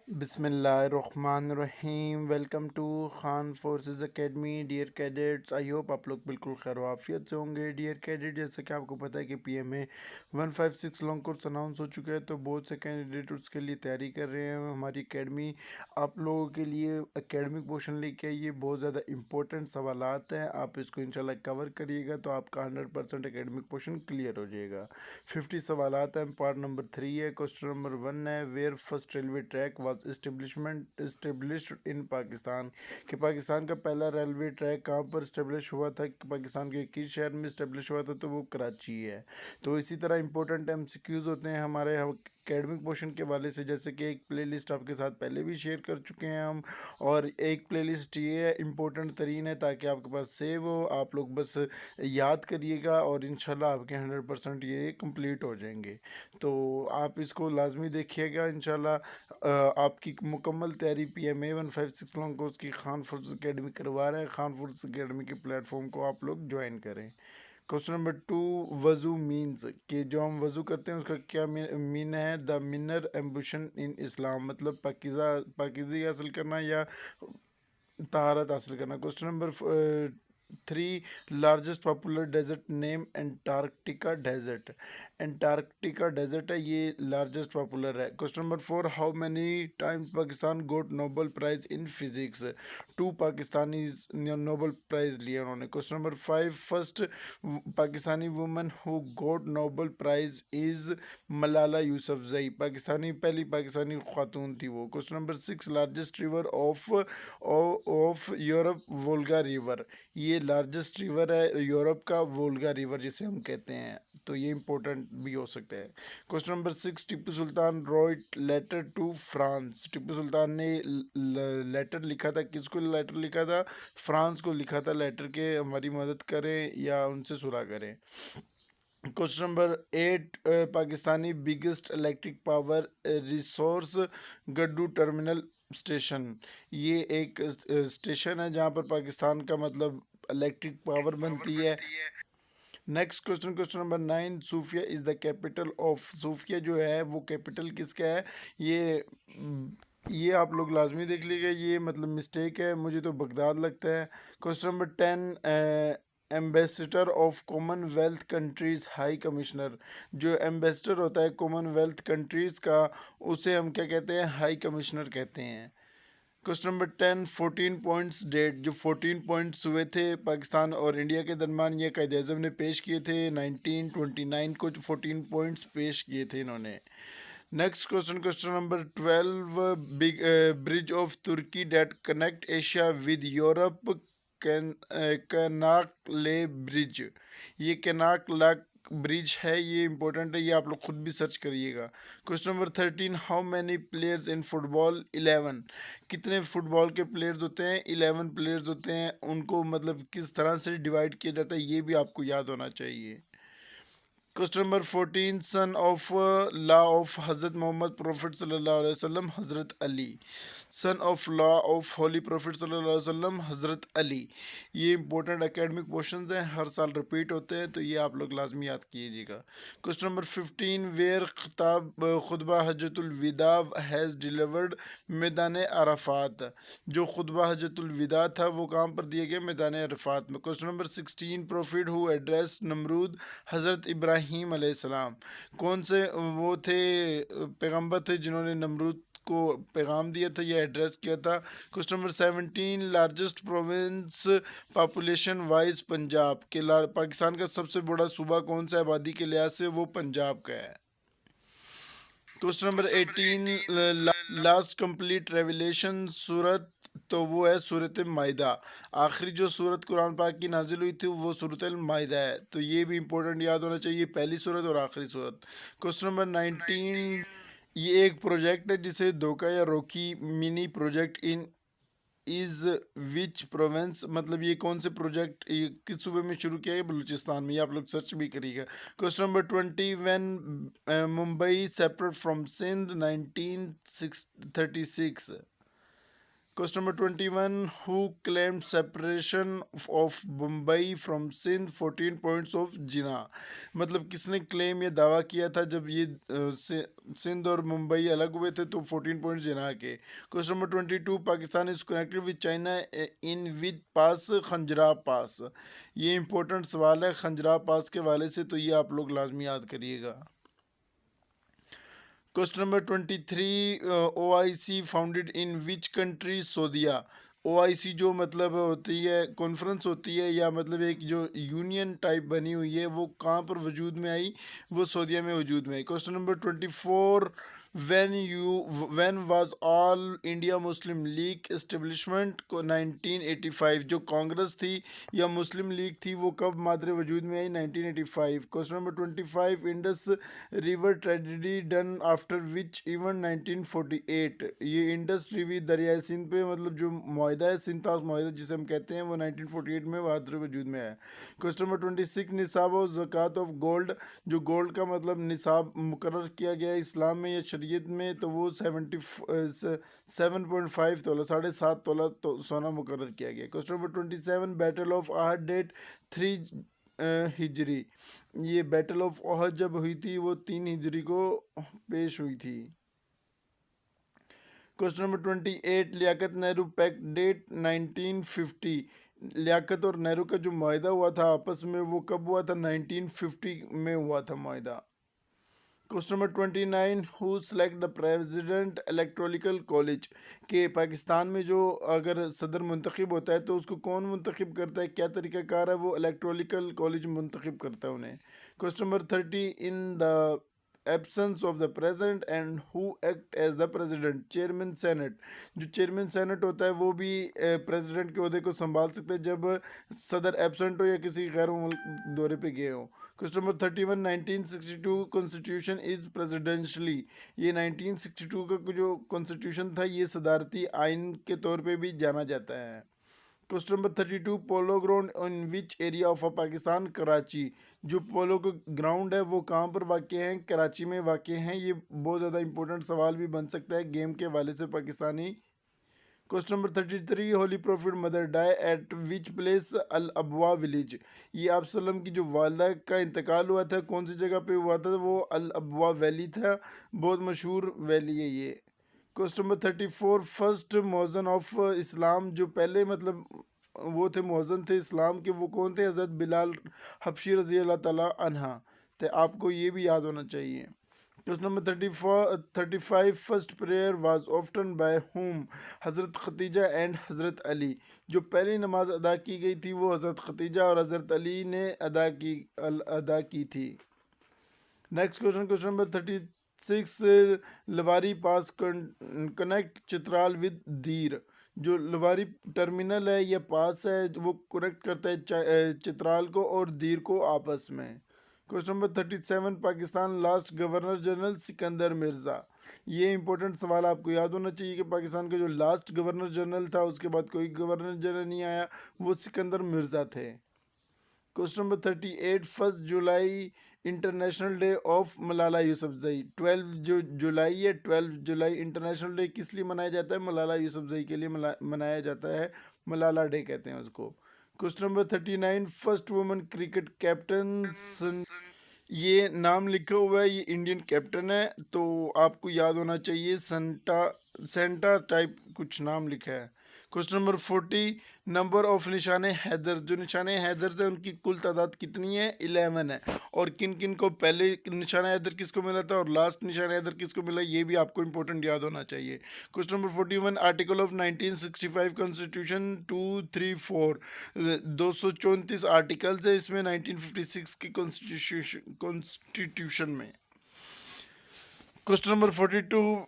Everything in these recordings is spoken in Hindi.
बिस्मिल्लाहिर्रहमानिर्रहीम। Welcome to Khan Forces Academy. Dear cadets, I hope आप लोग बिल्कुल खैर वाफियत से होंगे। डियर कैडेट, जैसे कि आपको पता है कि पीएमए 156 लॉन्ग कोर्स अनाउंस हो चुका है, तो बहुत से कैंडिडेट उसके लिए तैयारी कर रहे हैं। हमारी एकेडमी आप लोगों के लिए एकेडमिक पोर्शन लेके आई है। बहुत ज़्यादा इंपॉर्टेंट सवालात हैं, आप इसको इंशाल्लाह कवर करिएगा तो आपका 100% एकेडमिक पोर्शन क्लियर हो जाएगा। 50 सवालात हैं। पार्ट नंबर 3 है। क्वेश्चन नंबर 1 है, where first railway track was established in Pakistan. कि पाकिस्तान का पहला रेलवे ट्रैक कहाँ पर इस्टेब्लिश हुआ था, कि पाकिस्तान के किस शहर में इस्टेब्लिश हुआ था, तो वो कराची है। तो इसी तरह इंपॉर्टेंट एमसीक्यूज होते हैं हमारे एकेडमिक पोर्शन के वाले से, जैसे कि एक प्लेलिस्ट आपके साथ पहले भी शेयर कर चुके हैं हम, और एक प्लेलिस्ट ये है इम्पोर्टेंट तरीन है ताकि आपके पास सेव हो, आप लोग बस याद करिएगा और इंशाल्लाह आपके 100% ये कंप्लीट हो जाएंगे। तो आप इसको लाजमी देखिएगा इंशाल्लाह। आपकी मुकम्मल तैयारी पीएमए 156 लॉन्ग कोर्स की खान फूड्स अकेडमी करवा रहे हैं। खान फूड्स अकेडमी के प्लेटफॉर्म को आप लोग ज्वाइन करें। क्वेश्चन नंबर 2, वज़ू मीन्स, कि जो हम वज़ू करते हैं उसका क्या मीन है। द मिनर एम्बिशन इन इस्लाम, मतलब पाकीज़गी हासिल करना या तहारत हासिल करना। Question number 3, largest popular desert name Antarctica desert. Antarctica desert है, ये लार्जेस्ट पॉपुलर है। Question number 4, how many times Pakistan got Nobel prize in physics. 2 Pakistani Nobel prize लिया उन्होंने। Question number 5, first Pakistani woman who got Nobel prize is Malala Yousafzai. पहली पाकिस्तानी खातून थी वो। Question number 6, largest river of Europe Volga river. ये लार्जेस्ट रिवर है यूरोप का, वोल्गा रिवर जिसे हम कहते हैं, तो ये इंपॉर्टेंट भी हो सकता है। Question number 6, Tipu Sultan wrote letter to France. Tipu Sultan ने लेटर लिखा था, किसको लेटर लिखा था, फ्रांस को लिखा था लेटर के हमारी मदद करें या उनसे सुलह करें। Question number 8, Pakistani biggest electric power resource Gaddu terminal station. ये एक स्टेशन है जहाँ पर पाकिस्तान का मतलब इलेक्ट्रिक पावर बनती है। Next question, question number 9, Sofia is the capital of. Sofia जो है वो कैपिटल किसका है, ये आप लोग लाजमी देख लीजिएगा, ये मतलब मिस्टेक है, मुझे तो बगदाद लगता है। Question number 10, ambassador of Commonwealth countries high commissioner. जो एम्बेसडर होता है कॉमनवेल्थ कंट्रीज़ का, उसे हम क्या कहते हैं, हाई कमिश्नर कहते हैं। Question number 10, 14 points date. जो 14 पॉइंट्स हुए थे पाकिस्तान और इंडिया के दरमियान, ये कायद अज़म ने पेश किए थे 1929 को, 14 पॉइंट्स पेश किए थे इन्होंने। Next question, question number 12, big bridge of Turkey that connect Asia with Europe. Canakkale bridge. ये कैनाकला ब्रिज है, ये इंपॉर्टेंट है, ये आप लोग खुद भी सर्च करिएगा। Question number 13, how many players in football 11। कितने फुटबॉल के प्लेयर्स होते हैं, 11 प्लेयर्स होते हैं, उनको मतलब किस तरह से डिवाइड किया जाता है ये भी आपको याद होना चाहिए। Question number 14, son of law of हज़रत मोहम्मद प्रोफेट सल्लल्लाहु अलैहि वसल्लम हज़रत Ali. Son of law of holy prophet सल्लल्लाहु अलैहि वसल्लम हज़रत अली। ये इंपॉर्टेंट एकेडमिक क्वेश्चंस हैं, हर साल रिपीट होते हैं, तो ये आप लोग लाजमी याद कीजिएगा। क्वेश्चन नंबर 15, वेयर खिताब खुतबा हजतुल विदा हैज़ डिलीवर्ड मैदान अरफात। जो खुतबा हजतुल विदा था वो कहाँ पर दिया गया, मैदान अरफात में। Question number 16, profit who address Namrud हज़रत इब्राहीम अलैहिस्सलाम। कौन से वो थे पैगंबर थे जिन्होंने नमरूद को पैगाम दिया था या एड्रेस किया था। Question number 17, largest province population wise Punjab. के पाकिस्तान का सबसे बड़ा सूबा कौन सा आबादी के लिहाज से, वो पंजाब का है। Question number 18, last complete revelation सूरत, तो वो है सूरत माइदा। आखिरी जो सूरत कुरान पाक की नाजिल हुई थी वो सूरत माइदा है, तो ये भी इंपॉर्टेंट याद होना चाहिए, पहली सूरत और आखिरी सूरत। क्वेश्चन नंबर 19, ये एक प्रोजेक्ट है जिसे धोखा या रोकी mini project in is which Provence, मतलब ये कौन से प्रोजेक्ट, ये किस सूबे में शुरू किया है, बलूचिस्तान में, ये आप लोग सर्च भी करिएगा। Question number 20, when Mumbai separate from Sindh 1936। Question number 21, who claimed separation of Mumbai from Sindh 14 points of Jinnah. मतलब किसने क्लेम या दावा किया था जब ये सिंध और मुंबई अलग हुए थे तो 14 पॉइंट्स जिना के। Question number 22, Pakistan is connected with China in with pass, Khunjerab pass. ये इंपॉर्टेंट सवाल है खंजरा पास के वाले से, तो ये आप लोग लाजमी याद करिएगा। Question number 23, OIC founded in which country, सऊदीया। OIC जो मतलब होती है कॉन्फ्रेंस होती है या मतलब एक जो यूनियन टाइप बनी हुई है, वो कहाँ पर वजूद में आई, वो सऊदीया में वजूद में आई। Question number 24, when was All India Muslim League establishment को 1985। जो कांग्रेस थी या मुस्लिम लीग थी वो कब मादरे वजूद में आई, 1985। Question number 25, Indus river tragedy done after which even, 1948। ये इंडस रिवर दरियाए सिंध पे मतलब जो मुआहदा है, सिंतास मुआहदा जिसे हम कहते हैं, वो 1948 में मादरे वजूद में आया। क्वेश्चन नंबर 26, निसाब और ज़कात ऑफ गोल्ड। जो गोल्ड का मतलब निसाब मुकर्रर किया गया है इस्लाम में या शरीयत में, तो वो 7.5 तोला, 7.5 तोला तो सोना मुकर्रर किया गया। Question number 27, battle of Uhud date 3 हिजरी। ये बैटल ऑफ अहद जब हुई थी वो 3 हिजरी को पेश हुई थी। Question number 28, Liaquat Nehru pact date 1950। Liaquat और नेहरू का जो मुआहदा हुआ था आपस में वो कब हुआ था, 1950 में हुआ था मुआहदा। Question number 29, who select the president electoral college. के पाकिस्तान में जो अगर सदर मुंतखब होता है तो उसको कौन मुंतखब करता है, क्या तरीक़ाकार है, वो इलेक्ट्रोलिकल कॉलेज मुंतखब करता है उन्हें। Question number 30, in the absence of the president and who act as the president, chairman senate. जो चेयरमैन सेनेट होता है वो भी प्रेसिडेंट के ओहदे को संभाल सकता है जब सदर एब्सेंट हो या किसी गैर मुल्क दौरे पे गए हो। Question number 31, 1962 constitution is presidentially. ये 1962 का जो कॉन्स्टिट्यूशन था ये सदारती आइन के तौर पे भी जाना जाता है। Question number 32, polo ground in which area of Pakistan, Karachi. जो पोलो का ग्राउंड है वो कहाँ पर वाक़ है, कराची में वाक़ हैं। ये बहुत ज़्यादा इंपॉर्टेंट सवाल भी बन सकता है गेम के हवाले से Pakistani. Question number 33, holy prophet mother die at which place, Al Abwa village. ये आप सल्लम की जो वालदा का इंतकाल हुआ था कौन सी जगह पे हुआ था, वो अल अबवा वैली था, बहुत मशहूर वैली है ये। क्वेश्चन नंबर 34, फर्स्ट मौज़न ऑफ इस्लाम। जो पहले मतलब वो थे मौज़न थे इस्लाम के, वो कौन थे, हज़रत बिलाल हबशी रज़ी अल्लाह ताला अन्हा। तो आपको ये भी याद होना चाहिए। Question number 35, first prayer was often by whom, हज़रत खतीजा एंड हज़रत अली। जो पहली नमाज अदा की गई थी वो हज़रत खतीजा और हज़रत अली ने अदा की थी। Next question, question number 36, Lowari pass connect Chitral with Dir. जो लवारी टर्मिनल है या पास है वो कनेक्ट करता है चित्राल को और दीर को आपस में। Question number 37, Pakistan last governor general Sikandar Mirza. ये इंपॉर्टेंट सवाल आपको याद होना चाहिए कि पाकिस्तान का जो लास्ट गवर्नर जनरल था उसके बाद कोई गवर्नर जनरल नहीं आया, वो सिकंदर मिर्ज़ा थे। Question number 38, 1 July international day of Malala Yousafzai. 12 जुलाई है, 12 जुलाई इंटरनेशनल डे किस लिए मनाया जाता है, मलाला यूसुफजई के लिए मनाया जाता है, मलाला डे कहते हैं उसको। Question number 39, first women cricket captain. ये नाम लिखा हुआ है, ये इंडियन कैप्टन है, तो आपको याद होना चाहिए, सेंटा टाइप कुछ नाम लिखा है। क्वेश्चन नंबर 40, नंबर ऑफ निशाने हैदर। जो निशाने हैदर है उनकी कुल तादाद कितनी है, 11 है। और किन किन को पहले निशाना हैदर किसको मिला था और लास्ट निशाना हैदर किसको मिला, ये भी आपको इंपॉर्टेंट याद होना चाहिए। Question number 41, article of 1965 constitution 234। 234 articles है इसमें 1956 की कॉन्स्टिट्यूशन में। Question number 42,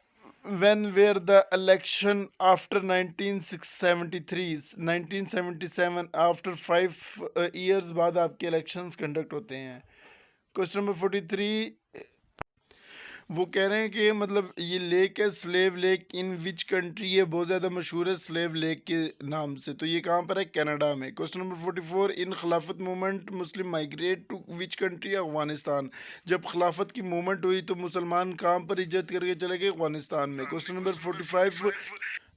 when were the election after 1977 after 5 years बाद आपके इलेक्शंस कंडक्ट होते हैं। क्वेश्चन नंबर 43, वो कह रहे हैं कि मतलब ये लेक है slave lake in which country, ये बहुत ज़्यादा मशहूर है स्लेव लेक के नाम से, तो ये कहाँ पर है, कनाडा में। Question number 44, in Khilafat movement Muslim migrate to which country, Afghanistan. जब खिलाफत की मूवमेंट हुई तो मुसलमान कहाँ पर हिजरत करके चले गए, अफगानिस्तान में। क्वेश्चन नंबर 45,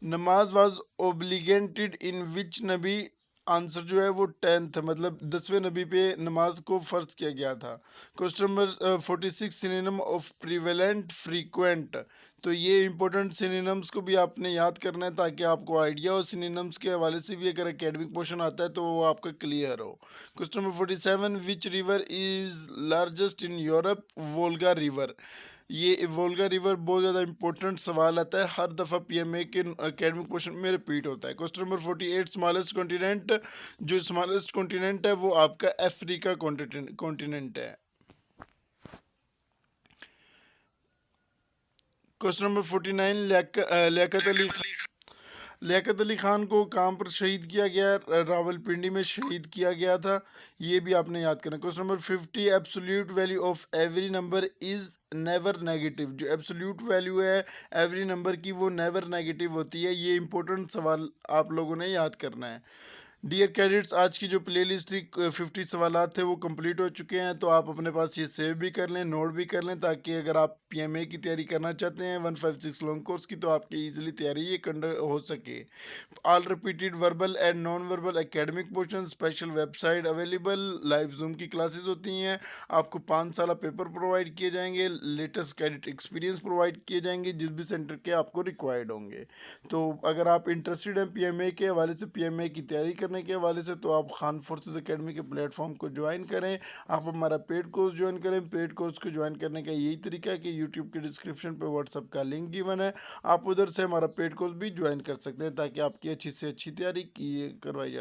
नमाज was ओब्लिगेटेड in which Nabi. Answer जो है वो 10th, मतलब 10वें नबी पे नमाज को फ़र्ज किया गया था। Question number 46, synonym of prevalent frequent. तो ये इंपॉर्टेंट सिनोनिम्स को भी आपने याद करना है ताकि आपको आइडिया हो। सिनोनिम्स के हवाले से भी अगर एकेडमिक क्वेश्चन आता है तो वो आपका क्लियर हो। Question number 47, which river is largest in Europe. Volga river. ये वोल्गा रिवर बहुत ज़्यादा इंपॉर्टेंट सवाल आता है, हर दफ़ा पीएमए के एकेडमिक क्वेश्चन में रिपीट होता है। Question number 48, smallest continent. जो स्मॉलेस्ट कॉन्टिनेंट है वो आपका अफ्रीका कॉन्टिनेंट है। क्वेश्चन नंबर 49, लियाकत अली खान को कहाँ पर शहीद किया गया। रावलपिंडी में शहीद किया गया था। ये भी आपने याद करना। Question number 50, absolute value of every number is never negative. जो एब्सोल्यूट वैल्यू है एवरी नंबर की वो नेवर नेगेटिव होती है। ये इंपॉर्टेंट सवाल आप लोगों ने याद करना है। डियर कैडेट्स, आज की जो प्लेलिस्ट थी 50 सवालात थे वो कंप्लीट हो चुके हैं। तो आप अपने पास ये सेव भी कर लें, नोट भी कर लें, ताकि अगर आप पीएमए की तैयारी करना चाहते हैं 156 लॉन्ग कोर्स की, तो आपकी इजीली तैयारी ये कंडक्ट हो सके। All repeated verbal and non verbal academic portion, special website available, live zoom की क्लासेस होती हैं। आपको 5 साल पेपर प्रोवाइड किए जाएंगे, लेटेस्ट कैडेट एक्सपीरियंस प्रोवाइड किए जाएंगे जिस भी सेंटर के आपको रिक्वायर्ड होंगे। तो अगर आप इंटरेस्टेड हैं पीएमए के हवाले से, पीएमए की तैयारी करने के हवाले से, तो आप खान फोर्सेस एकेडमी के प्लेटफॉर्म को ज्वाइन करें। आप हमारा पेड कोर्स ज्वाइन करें। पेड कोर्स को ज्वाइन करने का यही तरीका है कि यूट्यूब के डिस्क्रिप्शन पे व्हाट्सअप का लिंक गिवन है, आप उधर से हमारा पेड कोर्स भी ज्वाइन कर सकते हैं ताकि आपकी अच्छी से अच्छी तैयारी की करवाई जा